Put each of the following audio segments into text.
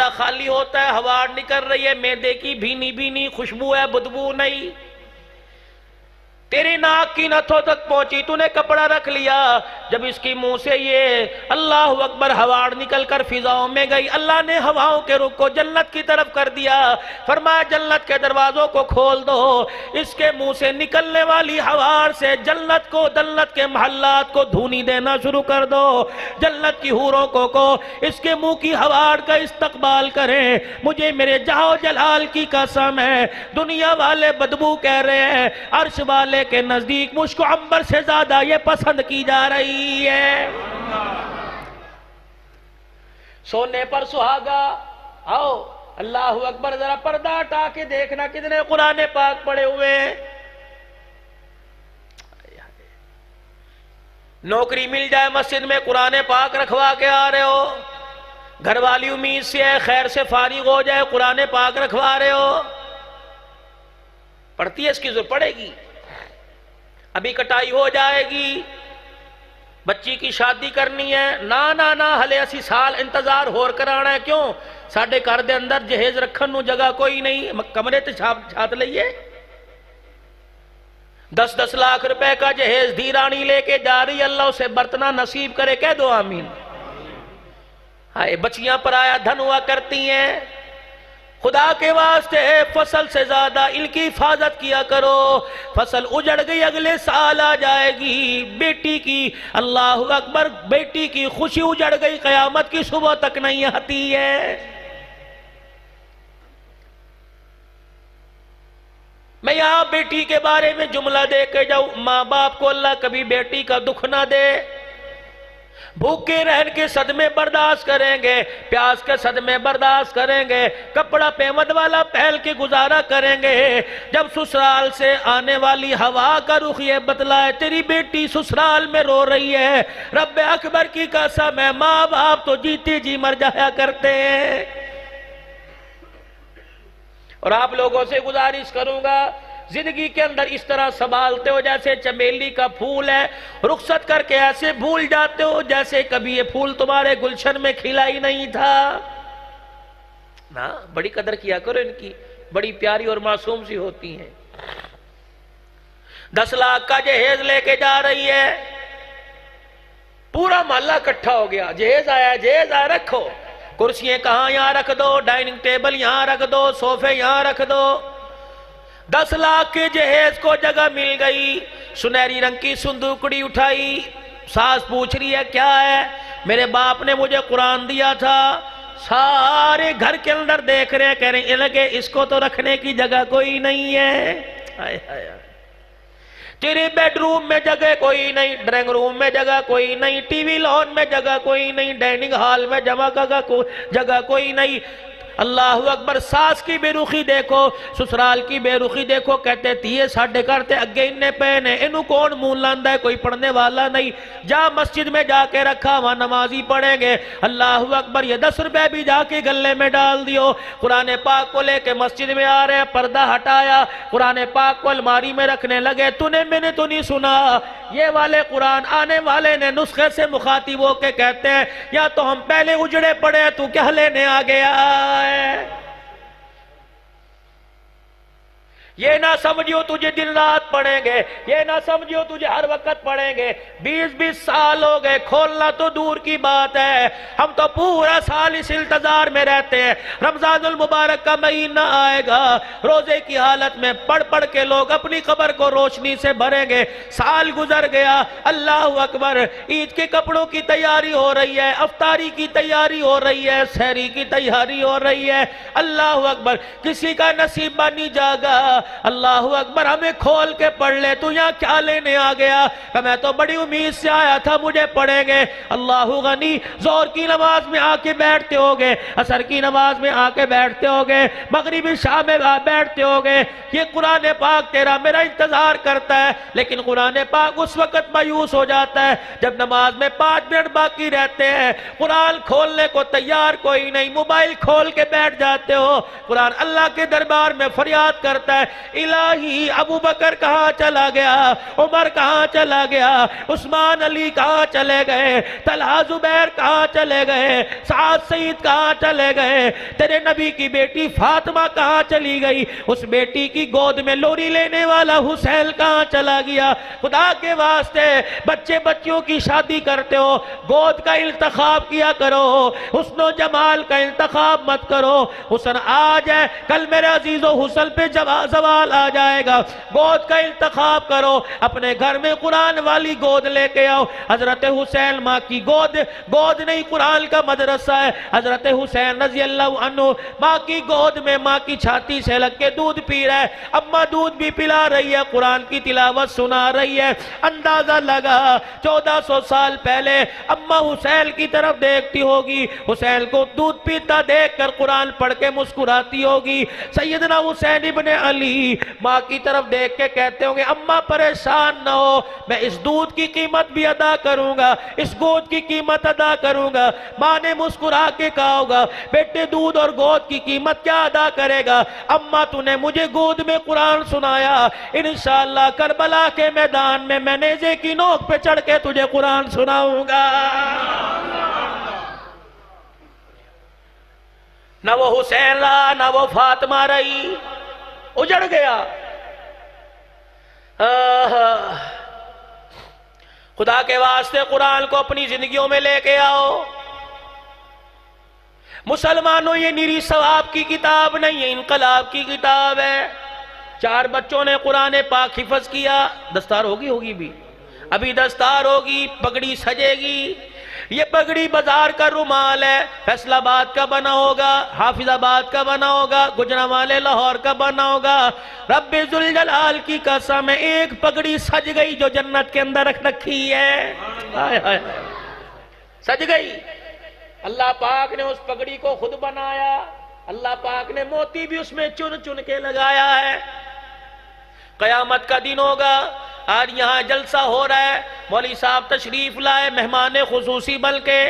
मैदा खाली होता है, हवा निकल रही है, मैदे की भीनी भीनी खुशबू है, बदबू नहीं। तेरी नाक की नथों तक पहुंची, तूने कपड़ा रख लिया। जब इसकी मुंह से ये अल्लाह अकबर हवा निकल कर फिजाओं में गई, अल्लाह ने हवाओं के रुख को जन्नत की तरफ कर दिया। फरमाया जन्नत के दरवाजों को खोल दो, इसके मुंह से निकलने वाली हवा से जन्नत को, जन्नत के महल्लात को धूनी देना शुरू कर दो। जन्नत की हूरों को इसके मुंह की हवा का इस्तकबाल करें। मुझे मेरे जाओ जलाल की कसम है, दुनिया वाले बदबू कह रहे हैं, अर्श वाले के नजदीक मुझको अंबर से ज्यादा ये पसंद की जा रही है। सोने पर सुहागा। आओ अल्लाह अकबर, जरा पर्दा हटा के देखना कितने कुरान पाक पड़े हुए हैं। नौकरी मिल जाए मस्जिद में, कुरान पाक रखवा के आ रहे हो। घर वाली उम्मीद से है, खैर से फारिग हो जाए, कुरान पाक रखवा रहे हो। पढ़ती है, इसकी जरूरत पड़ेगी। अभी कटाई हो जाएगी, बच्ची की शादी करनी है, ना ना ना हले 80 साल इंतजार होर कराना है। क्यों? साढ़े घर दे अंदर जहेज रखन नू जगह कोई नहीं, कमरे ते छात लईए। 10-10 लाख रुपए का जहेज धी रानी लेके जा रही, अल्लाह उसे बरतना नसीब करे, कह दो आमीन। हाय, बच्चियां पराया धन हुआ करती हैं। खुदा के वास्ते फसल से ज्यादा इनकी हिफाजत किया करो। फसल उजड़ गई, अगले साल आ जाएगी। बेटी की, अल्लाह अकबर, बेटी की खुशी उजड़ गई, कयामत की सुबह तक नहीं आती है। मैं यहां बेटी के बारे में जुमला दे के जाऊं, मां बाप को अल्लाह कभी बेटी का दुख ना दे। भूखे रहन के सदमे बर्दाश्त करेंगे, प्यास के सदमे बर्दाश्त करेंगे, कपड़ा पेमद वाला पहल के गुजारा करेंगे। जब ससुराल से आने वाली हवा का रुख ये बतलाए, तेरी बेटी ससुराल में रो रही है, रब्बे अकबर की कसम है, माँ बाप तो जीते जी मर जाया करते हैं। और आप लोगों से गुजारिश करूंगा, जिंदगी के अंदर इस तरह संभालते हो जैसे चमेली का फूल है, रुखसत करके ऐसे भूल जाते हो जैसे कभी ये फूल तुम्हारे गुलशन में खिला ही नहीं था ना। बड़ी कदर किया करो इनकी, बड़ी प्यारी और मासूम सी होती हैं। 10 लाख का जहेज लेके जा रही है, पूरा मोहल्ला इकट्ठा हो गया, जहेज आया, जहेज आया, रखो। कुर्सियां कहां, यहां रख दो, डाइनिंग टेबल यहां रख दो, सोफे यहां रख दो। 10 लाख के जहेज को जगह मिल गई। सुनहरी रंग की संदूकड़ी उठाई, सास पूछ रही है क्या है? मेरे बाप ने मुझे कुरान दिया था। सारे घर के अंदर देख रहे हैं, कह रहे हैं लगे इसको तो रखने की जगह कोई नहीं है। हाय हाय, तेरे बेडरूम में जगह कोई नहीं, ड्राइंग रूम में जगह कोई नहीं, टीवी लॉन में जगह कोई नहीं, डाइनिंग हॉल में जगह कोई नहीं। अल्लाह अकबर, सास की बेरुखी देखो, ससुराल की बेरुखी देखो। कहते तीए साढ़े घर ते अगे इन्ने पे ने, इनू कौन मुंह लांदा है, कोई पढ़ने वाला नहीं। जा मस्जिद में जाके रखा, वहां नमाजी पढ़ेंगे। अल्लाह अकबर, ये 10 रुपए भी जाके गले में डाल दियो। कुरान पाक को लेके मस्जिद में आ रहे हैं, पर्दा हटाया, कुरान पाक को अलमारी में रखने लगे। तूने मैंने तो नहीं सुना, ये वाले कुरान आने वाले ने नुस्खे से मुखातिब होके कहते हैं, या तो हम पहले उजड़े पड़े, तू क्या लेने आ गया। ये ना समझियो तुझे दिन रात पढ़ेंगे, ये ना समझियो तुझे हर वक्त पढ़ेंगे। 20-20 साल हो गए, खोलना तो दूर की बात है, हम तो पूरा साल इस इंतजार में रहते हैं। रमजानुल मुबारक का महीना आएगा, रोजे की हालत में पढ़ पढ़ के लोग अपनी कब्र को रोशनी से भरेंगे। साल गुजर गया, अल्लाह अकबर, ईद के कपड़ों की तैयारी हो रही है, अफ्तारी की तैयारी हो रही है, सहरी की तैयारी हो रही है। अल्लाह अकबर, किसी का नसीब नहीं जागा। अल्लाह अकबर, हमें खोल के पढ़ ले, तू यहाँ क्या लेने आ गया? मैं तो बड़ी उम्मीद से आया था, मुझे पढ़ेंगे। अल्लाह गनी, जोर की नमाज में आके बैठते होगे, असर की नमाज में आके बैठते होगे, मगरिबी शाम में बैठते होगे। ये कुरान पाक तेरा मेरा इंतजार करता है, लेकिन कुरान पाक उस वक्त मायूस हो जाता है जब नमाज में 5 मिनट बाकी रहते हैं। कुरान खोलने को तैयार कोई नहीं, मोबाइल खोल के बैठ जाते हो। कुरान अल्लाह के दरबार में फरियाद करता है, इलाही अबू बकर कहाँ चला गया, उमर कहाँ चला गया, उस्मान अली कहाँ चले गए, तलहा जुबैर कहाँ चले गए, साद सईद कहाँ चले गए, तेरे नबी की बेटी फातिमा कहाँ चली गई, उस बेटी की गोद में लोरी लेने वाला हुसैन कहाँ चला गया। खुदा के वास्ते बच्चे बच्चियों की शादी करते हो, गोद का इंतखाब किया करो, हुस्न जमाल का इंतखाब मत करो। हुस्न आज है, कल मेरे अजीजों हुस्न पे जवाल आ जाएगा। गोद का इंतखाब करो, अपने घर में कुरान वाली गोद लेके आओ। हजरत हुसैन माँ की गोद, गोद नहीं कुरान का मदरसा है। हजरत हुसैन रजी अल्लाह अन्हु माँ की गोद में, माँ की छाती से लग के दूध पी रहा है, अम्मा दूध भी पिला रही है, कुरान की तिलावत सुना रही है। अंदाजा लगा 1400 साल पहले अम्मा हुसैन की तरफ देखती होगी, हुसैन को दूध पीता देखकर कुरान पढ़ के मुस्कुराती होगी। सैयदना हुसैन इब्ने अली माँ की तरफ देख के कहते होंगे, अम्मा परेशान न हो, मैं इस दूध की कीमत भी अदा करूंगा, इस गोद की कीमत अदा करूंगा। माँ ने मुस्कुरा के कहा होगा, बेटे दूध और गोद की कीमत क्या अदा करेगा, अम्मा तूने मुझे गोद में कुरान सुनाया, इंशाअल्लाह करबला के मैदान में मैं नेज़े की नोक पे चढ़ के तुझे कुरान सुनाऊंगा। न वो हुसैन रहा, न वो फातिमा रही, उजड़ गया। खुदा के वास्ते कुरान को अपनी जिंदगियों में लेके आओ। मुसलमानों, ये निरी सवाब की किताब नहीं है, इनकलाब की किताब है। 4 बच्चों ने कुरान पाक हिफज किया, दस्तार होगी भी, अभी दस्तार होगी, पगड़ी सजेगी। ये पगड़ी बाजार का रुमाल है, फैसलाबाद का बना होगा, हाफिजाबाद का बना होगा, गुजरांवाले लाहौर का बना होगा। रब्बे जुल जलाल की कसम है, एक पगड़ी सज गई जो जन्नत के अंदर रख रखी है। हाय हाय, सज गई। अल्लाह पाक ने उस पगड़ी को खुद बनाया, अल्लाह पाक ने मोती भी उसमें चुन चुन के लगाया है। कयामत का दिन होगा, आज यहाँ जलसा हो रहा है, मौलवी साहब तशरीफ लाए, मेहमान खुसूसी बन के,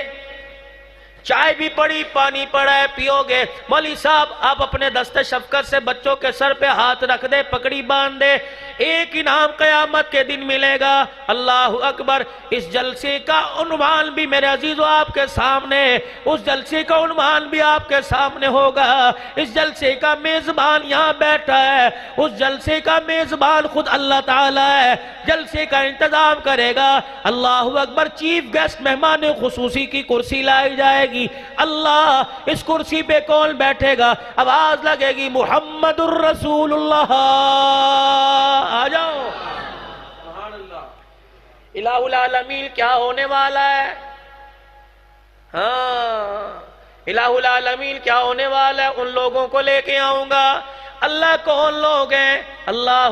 चाय भी पड़ी, पानी पड़ा है, पियोगे। मौलवी साहब आप अपने दस्ते शफकत से बच्चों के सर पे हाथ रख दे, पकड़ी बांध दे, एक इनाम कयामत के दिन मिलेगा। अल्लाह अकबर। इस जलसे का उन्वान भी मेरे अजीजों आपके सामने, उस जलसे का उन्वान भी आपके सामने होगा। इस जलसे का मेजबान यहाँ बैठा है, उस जलसे का मेजबान खुद अल्लाह ताला है, जलसे का इंतजाम करेगा। अल्लाह अकबर। चीफ गेस्ट मेहमान खुसूसी की कुर्सी लाई जाएगी। अल्लाह, इस कुर्सी पे कौन बैठेगा? आवाज लगेगी, मुहम्मदुर रसूलुल्लाह, आ जाओ। इलाहुल आलमीन क्या होने वाला है? हाँ, इलाहुल आलमीन क्या होने वाला है? उन लोगों को लेके आऊंगा। अल्लाह कौन लोग हैं? अल्लाह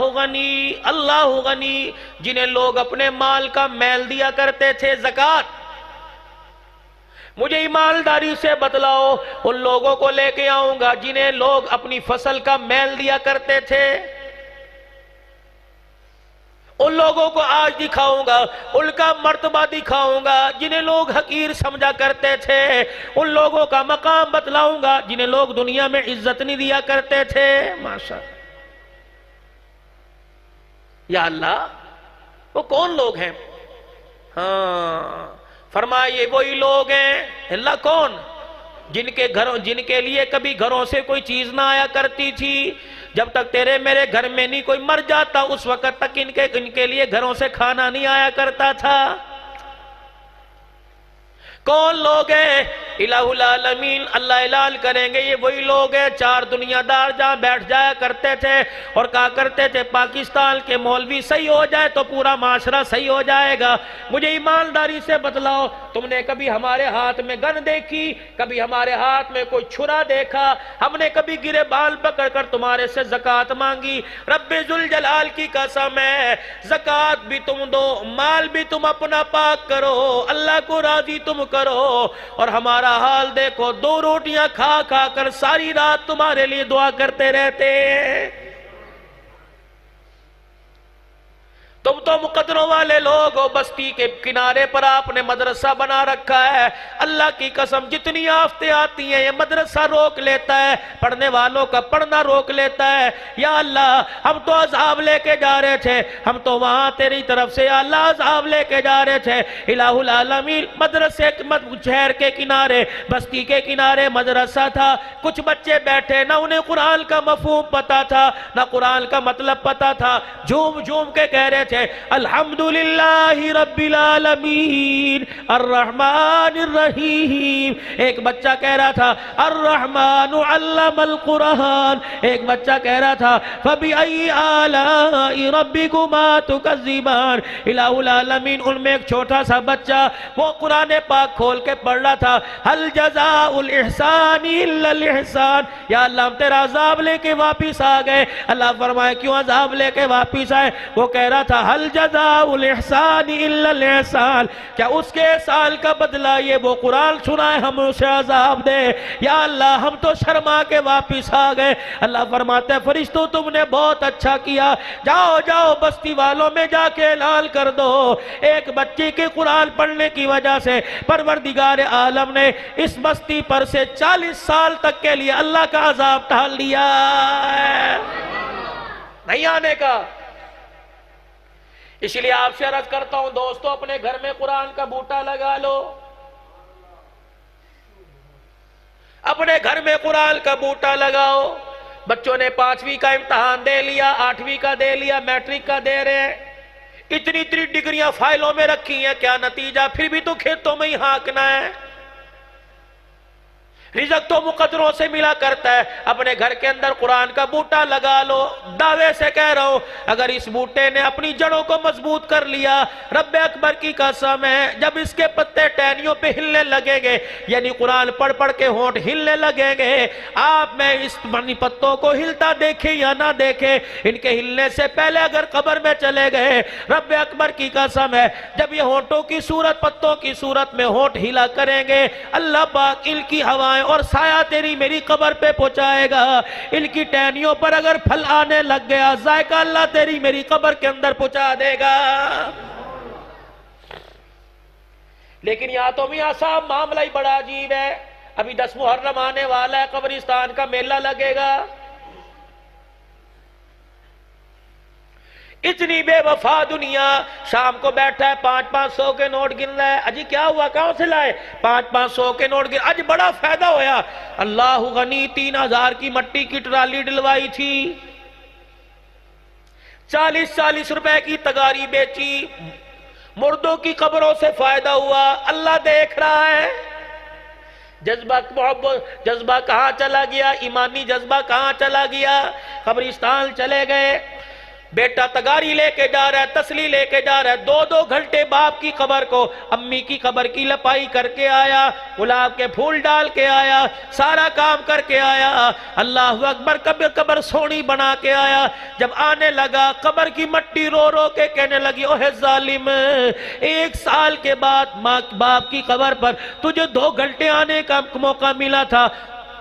गनी, जिन्हें लोग अपने माल का मैल दिया करते थे, ज़कात। मुझे ईमानदारी से बतलाओ, उन लोगों को लेके आऊंगा जिन्हें लोग अपनी फसल का मैल दिया करते थे। उन लोगों को आज दिखाऊंगा, उनका मर्तबा दिखाऊंगा जिन्हें लोग हकीर समझा करते थे। उन लोगों का मकाम बतलाऊंगा जिन्हें लोग दुनिया में इज्जत नहीं दिया करते थे। माशा या अल्लाह, वो कौन लोग हैं? हाँ, फरमाइए वही लोग हैं। अल्लाह कौन? जिनके लिए कभी घरों से कोई चीज ना आया करती थी। जब तक तेरे मेरे घर में नहीं कोई मर जाता, उस वक्त तक इनके लिए घरों से खाना नहीं आया करता था। कौन लोग हैं? इलाहुल आलमीन अल्लाह ऐलान करेंगे, ये वही लोग हैं। 4 दुनियादार जहां बैठ जाया करते थे और कहा करते थे, पाकिस्तान के मौलवी सही हो जाए तो पूरा माशरा सही हो जाएगा। मुझे ईमानदारी से बतलाओ, तुमने कभी हमारे हाथ में गन देखी? कभी हमारे हाथ में कोई छुरा देखा? हमने कभी गिरे बाल पकड़ कर तुम्हारे से ज़कात मांगी? रब्बे जुल जलाल की कसम है, ज़कात भी तुम दो, माल भी तुम अपना पाक करो, अल्लाह को राजी तुम करो। और हमारा हाल देखो, 2 रोटियां खा खा कर सारी रात तुम्हारे लिए दुआ करते रहते हैं। तुम तो मुकद्दरों वाले लोग हो, बस्ती के किनारे पर आपने मदरसा बना रखा है। अल्लाह की कसम जितनी आफतें आती हैं ये मदरसा रोक लेता है, पढ़ने वालों का पढ़ना रोक लेता है। या अल्लाह हम तो अज़ाब लेके जा रहे थे, हम तो वहां तेरी तरफ से अल्लाह अज़ाब लेके जा रहे थे। इलाहुल आलमीन मदरसे शहर के किनारे बस्ती के किनारे मदरसा था, कुछ बच्चे बैठे ना उन्हें कुरान का मफहूम पता था ना कुरान का मतलब पता था, झूम झूम के कह रहे थे अल्हम्दुलिल्लाहि रब्बिल आलमीन अर्रहमानिर रहीम। एक बच्चा कह रहा था अर्रहमानु अल्लमल कुरान, एक बच्चा कह रहा था फबिअय्यि आलाइ रब्बिकुमा तुकज़्ज़िबान। इलाहुल आलमीन उनमें एक छोटा सा बच्चा वो कुरान पाक खोल के पढ़ रहा था हल जज़ाउल इहसानी इल्लल इहसान। या अल्लाह हम तेरा अज़ाब लेके वापिस आ गए। अल्लाह फरमाए क्यों अज़ाब लेके वापिस आए? वो कह रहा था हल जज़ाउल इहसानी इल्लल इहसान, क्या उसके एहसान का बदला ये वो कुरान सुनाए हम उसे अज़ाब दे? या अल्लाह हम तो शर्मा के वापिस आ गए। अल्लाह फरमाते फरिश्तों तुमने बहुत अच्छा किया, जाओ जाओ बस्ती वालों में जाके ऐलान कर दो एक बच्चे के कुरान पढ़ने की वजह से परवरदिगार आलम ने इस बस्ती पर से 40 साल तक के लिए अल्लाह का अज़ाब टाल दिया है, नहीं आने का। इसलिए आपसे अर्ज करता हूं दोस्तों, अपने घर में कुरान का बूटा लगा लो, अपने घर में कुरान का बूटा लगाओ। बच्चों ने 5वीं का इम्तहान दे लिया, 8वीं का दे लिया, मैट्रिक का दे रहे हैं, इतनी इतनी डिग्रियां फाइलों में रखी हैं, क्या नतीजा? फिर भी तो खेतों में ही हाँकना है। रिज़्क़ तो मुकद्दरों से मिला करता है। अपने घर के अंदर कुरान का बूटा लगा लो। दावे से कह रहा हूं अगर इस बूटे ने अपनी जड़ों को मजबूत कर लिया, रब्बे अकबर की कसम है जब इसके पत्ते टहनियों पे हिलने लगेंगे, यानी कुरान पढ़ पढ़ के होंठ हिलने लगेंगे, आप मैं इस बनी पत्तों को हिलता देखे या ना देखे, इनके हिलने से पहले अगर कब्र में चले गए, रब्बे अकबर की कसम है जब ये होंठों की सूरत पत्तों की सूरत में होंठ हिला करेंगे, अल्लाह पाक इनकी हवाएं और साया तेरी मेरी कब्र पे पहुंचाएगा। इनकी टहनियों पर अगर फल आने लग गया, जायका अल्लाह तेरी मेरी कब्र के अंदर पहुंचा देगा। लेकिन यहां तो मियां साहब मामला ही बड़ा अजीब है। अभी 10 मुहर्रम आने वाला है, कब्रिस्तान का मेला लगेगा। इतनी बेवफा दुनिया, शाम को बैठा है 500-500 के नोट गिन रहा है। अजी क्या हुआ, कहां से लाए? 500-500 के नोट गिन, आज बड़ा फायदा होया। अल्लाह गनी 3000 की मट्टी की ट्राली डलवाई थी, 40-40 रुपए की तगारी बेची, मुर्दों की कब्रों से फायदा हुआ। अल्लाह देख रहा है। जज्बा मोहब्बत जज्बा कहां चला गया? ईमानी जज्बा कहां चला गया? कब्रिस्तान चले गए। बेटा तगारी लेके जा रहा है, तसली लेके जा रहा है, 2-2 घंटे बाप की कब्र को, अम्मी की कब्र की लपाई करके आया, गुलाब के फूल डाल के आया, सारा काम करके आया। अल्लाह अकबर, कब्र कब्र सोनी बना के आया। जब आने लगा कब्र की मट्टी रो रो के कहने लगी, ओहे जालिम, 1 साल के बाद माँ बाप की कब्र पर तुझे 2 घंटे आने का मौका मिला था,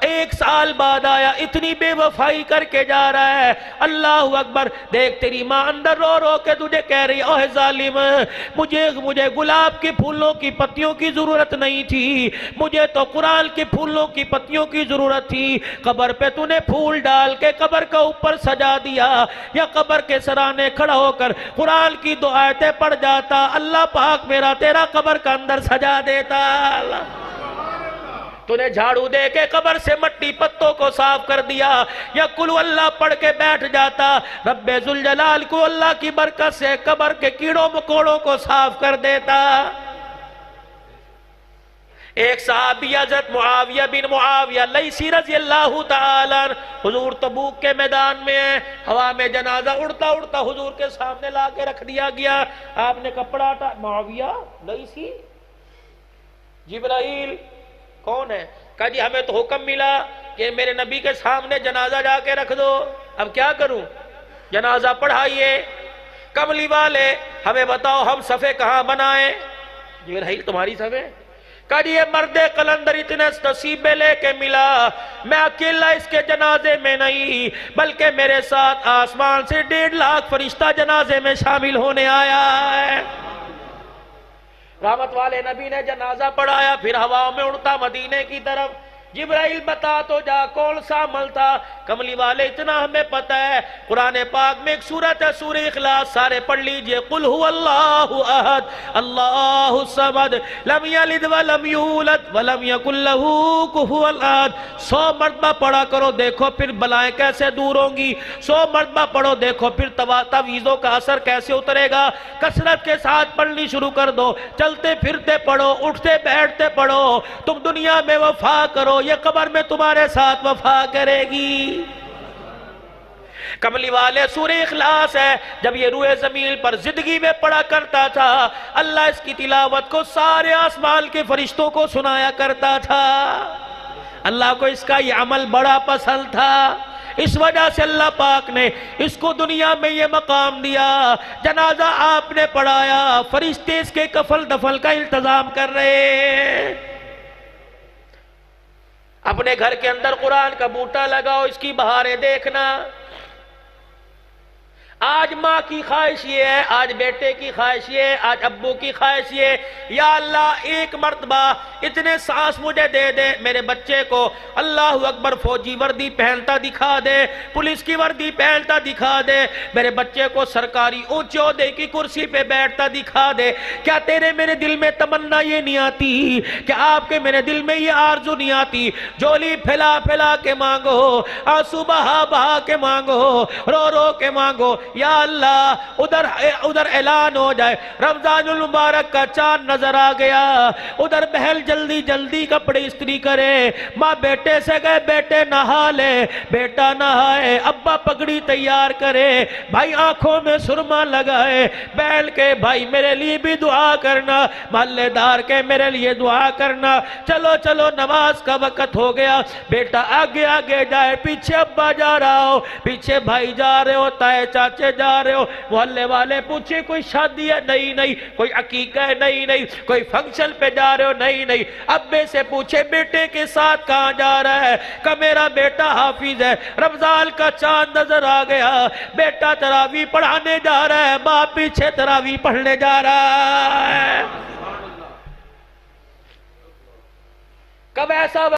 1 साल बाद आया, इतनी बेवफाई करके जा रहा है। अल्लाह अकबर, देख तेरी माँ अंदर रो रो के तुझे कह रही, ओह जालिम, मुझे गुलाब के फूलों की पत्तियों की जरूरत नहीं थी, मुझे तो कुरान के फूलों की पत्तियों की जरूरत थी। कब्र पे तूने फूल डाल के कब्र का ऊपर सजा दिया, या कब्र के सराने खड़ा होकर कुरान की 2 आयतें पढ़ जाता, अल्लाह पाक मेरा तेरा कब्र का अंदर सजा देता। तूने झाड़ू दे के कब्र से मट्टी पत्तों को साफ कर दिया, या कुल अल्लाह पढ़ के बैठ जाता, रब्बे जुल जलाल को अल्लाह की बरकत से कब्र के कीड़ों मकोड़ों को साफ कर देता। एक सहाबी हज़रत मुआविया बिन मुआविया लैसी रज़ी अल्लाहु ताला, हुजूर तबूक के मैदान में है, हवा में जनाजा उड़ता उड़ता हुजूर के सामने ला के रख दिया गया। आपने कपड़ा हटा, मुआविया लैसी, जिब्राइल कौन है? कहा जी हमें तो हुक्म मिला कि मेरे नबी के सामने जनाजा जाके रख दो। अब क्या करूं? जनाजा पढ़ाइए। कमली वाले हमें बताओ हम सफ़े कहां बनाएं? जिब्राइल तुम्हारी सफ़े? कल ये मर्द कलंदर इतने नसीबे लेके मिला, मैं अकेला इसके जनाजे में नहीं बल्कि मेरे साथ आसमान से 1.5 लाख फरिश्ता जनाजे में शामिल होने आया है। रहमत वाले नबी ने जनाजा पढ़ाया, फिर हवाओं में उड़ता मदीने की तरफ। जिब्राइल बता तो जा कौन सा अमल था? कमली वाले इतना हमें पता है, कुरान पाक में एक सूरत है सूरह इखलास, सारे पढ़ लीजिए। कुल हुवल्लाहु अहद अल्लाहु समद लम यलिद व लम यूलद व लम यकुल लहू कुफुवन अहद। 100 मरतबा पढ़ा करो, देखो फिर बलाएं कैसे दूर होंगी। 100 मरतबा पढ़ो, देखो फिर तवीज़ों का असर कैसे उतरेगा। कसरत के साथ पढ़नी शुरू कर दो, चलते फिरते पढ़ो, उठते बैठते पढ़ो। तुम दुनिया में वफा करो, ये कब्र में तुम्हारे साथ वफा करेगी। कमली वाले सूरह इखलास है, जब ये रूए जमीन पर जिंदगी में पढ़ा करता था, अल्लाह इसकी तिलावत को सारे आसमान के फरिश्तों को सुनाया करता था। अल्लाह को इसका ये अमल बड़ा पसंद था, इस वजह से अल्लाह पाक ने इसको दुनिया में ये मकाम दिया। जनाजा आपने पढ़ाया, फरिश्ते इसके कफल दफल का इंतजाम कर रहे हैं। अपने घर के अंदर कुरान का बूटा लगाओ, इसकी बहारें देखना। आज माँ की ख्वाहिश ये है, आज बेटे की ख्वाहिश ये है, आज अब्बू की ख्वाहिश ये, या अल्लाह एक मर्तबा इतने सांस मुझे दे दे, मेरे बच्चे को अल्लाह अकबर फौजी वर्दी पहनता दिखा दे, पुलिस की वर्दी पहनता दिखा दे, मेरे बच्चे को सरकारी ऊंचे ओहदे की कुर्सी पे बैठता दिखा दे। क्या तेरे मेरे दिल में तमन्ना ये नहीं आती? क्या आपके मेरे दिल में ये आरजू नहीं आती? झोली फैला फैला के मांगो, आंसू बहा बहा के मांगो, रो रो के मांगो, या अल्लाह उधर ऐलान हो जाए रमजानुल मुबारक का चांद नजर आ गया, उधर बहल जल्दी जल्दी कपड़े इस्त्री करे, माँ बेटे से गए बेटे नहा ले, बेटा नहाए, अब्बा पगड़ी तैयार करे, भाई आंखों में सुरमा लगाए, बहन के भाई मेरे लिए भी दुआ करना, मोहल्लेदार के मेरे लिए दुआ करना, चलो चलो नमाज का वक्त हो गया, बेटा आगे आगे जाए, पीछे अब्बा जा रहा हो, पीछे भाई जा रहे हो, ताए चाचे जा रहे हो, मोहल्ले वाले पूछे कोई शादी है? नहीं नहीं। कोई अकीका है? नहीं नहीं। कोई फंक्शन पे जा रहे हो? नहीं नहीं। अब्बे से पूछे बेटे के साथ कहां जा रहा है? का मेरा बेटा हाफिज है, रमजान का चांद नजर आ गया, बेटा तरावी पढ़ाने जा रहा है, बाप पीछे तरावी पढ़ने जा रहा है। कब ऐसा